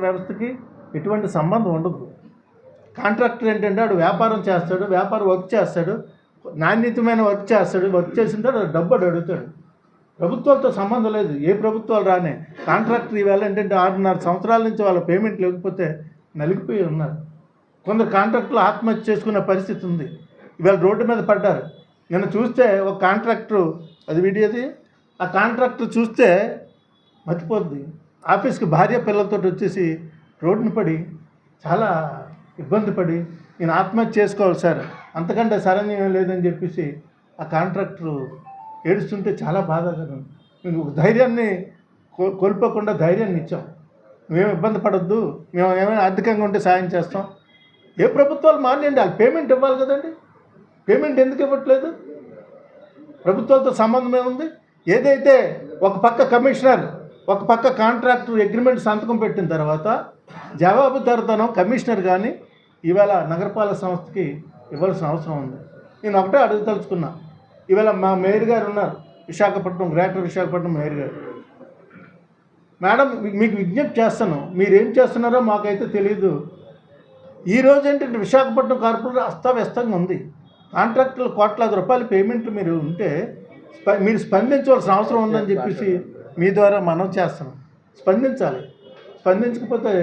వ్యవస్థకి ఎటువంటి సంబంధం ఉండదు. కాంట్రాక్టర్ ఏంటంటే వాడు వ్యాపారం చేస్తాడు, వర్క్ చేస్తాడు, నాణ్యతమైన వర్క్ చేస్తాడు, వర్క్ చేసిన తర్వాత డబ్బు అడుగుతాడు. ప్రభుత్వాలతో సంబంధం లేదు. ఏ ప్రభుత్వాలు రానే కాంట్రాక్టర్ ఈవేళ ఏంటంటే 6.5 సంవత్సరాల నుంచి వాళ్ళ పేమెంట్ లేకపోతే నలిగిపోయి ఉన్నారు. కొందరు కాంట్రాక్టర్లు ఆత్మహత్య చేసుకునే పరిస్థితి ఉంది. ఇవాళ రోడ్డు మీద పడ్డారు. నిన్న చూస్తే ఒక కాంట్రాక్టరు, అది వీడియోది, ఆ కాంట్రాక్టర్ చూస్తే మర్చిపోద్ది. ఆఫీస్కి భార్య పిల్లలతో వచ్చేసి రోడ్డుని పడి చాలా ఇబ్బంది పడి నేను ఆత్మహత్య చేసుకోవాలి సార్, అంతకంటే శరణ్యం లేదని చెప్పేసి ఆ కాంట్రాక్టరు ఏడుస్తుంటే చాలా బాధాకరం. మేము ధైర్యాన్ని కోల్పోకుండా ధైర్యాన్ని ఇచ్చాం. మేము ఇబ్బంది పడొద్దు, మేము ఏమైనా ఆర్థికంగా ఉంటే సాయం చేస్తాం. ఏ ప్రభుత్వాలు మానేయండి, వాళ్ళు పేమెంట్ ఇవ్వాలి కదండి. పేమెంట్ ఎందుకు ఇవ్వట్లేదు? ప్రభుత్వాలతో సంబంధం ఏముంది? ఏదైతే ఒక పక్క కమిషనర్, ఒక పక్క కాంట్రాక్టర్ అగ్రిమెంట్ సంతకం పెట్టిన తర్వాత జవాబుదారితనం కమిషనర్ కానీ ఇవాళ నగరపాలక సంస్థకి ఇవ్వాల్సిన అవసరం ఉంది. నేను ఒకటే అడగదలుచుకున్నా. ఇవాళ మా మేయర్ గారు ఉన్నారు, విశాఖపట్నం, గ్రేటర్ విశాఖపట్నం మేయర్ గారు. మేడం, మీకు విజ్ఞప్తి చేస్తాను, మీరేం చేస్తున్నారో మాకైతే తెలియదు. ఈరోజు ఏంటంటే విశాఖపట్నం కార్పొరేటర్ అస్తవ్యస్తంగా ఉంది. కాంట్రాక్టర్లు కోట్లాది రూపాయల పేమెంట్లు మీరు ఉంటే మీరు స్పందించవలసిన అవసరం ఉందని చెప్పేసి మీ ద్వారా మనం చేస్తున్నాం. స్పందించాలి. స్పందించకపోతే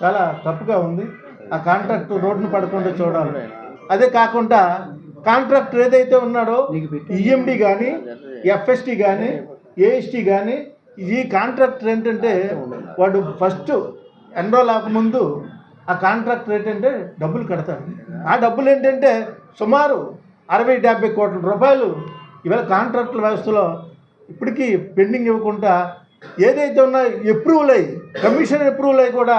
చాలా తప్పుగా ఉంది. ఆ కాంట్రాక్టర్ రోడ్డును పడకుండా చూడాలి. అదే కాకుండా కాంట్రాక్టర్ ఏదైతే ఉన్నాడో ఈఎండి కానీ, ఎఫ్ఎస్టీ కానీ, ఏఎస్టీ కానీ, ఈ కాంట్రాక్టర్ ఏంటంటే వాడు ఫస్ట్ ఎన్రోల్ అవ్వకముందు ఆ కాంట్రాక్టర్ ఏంటంటే డబ్బులు కడతాడు. ఆ డబ్బులు ఏంటంటే సుమారు 60-70 కోట్ల రూపాయలు ఇవాళ కాంట్రాక్టుల వ్యవస్థలో ఇప్పటికీ పెండింగ్ ఇవ్వకుండా ఏదైతే ఉన్నా అప్రూవల్ అయ్యి, కమిషన్ అప్రూవల్ అయ్యి కూడా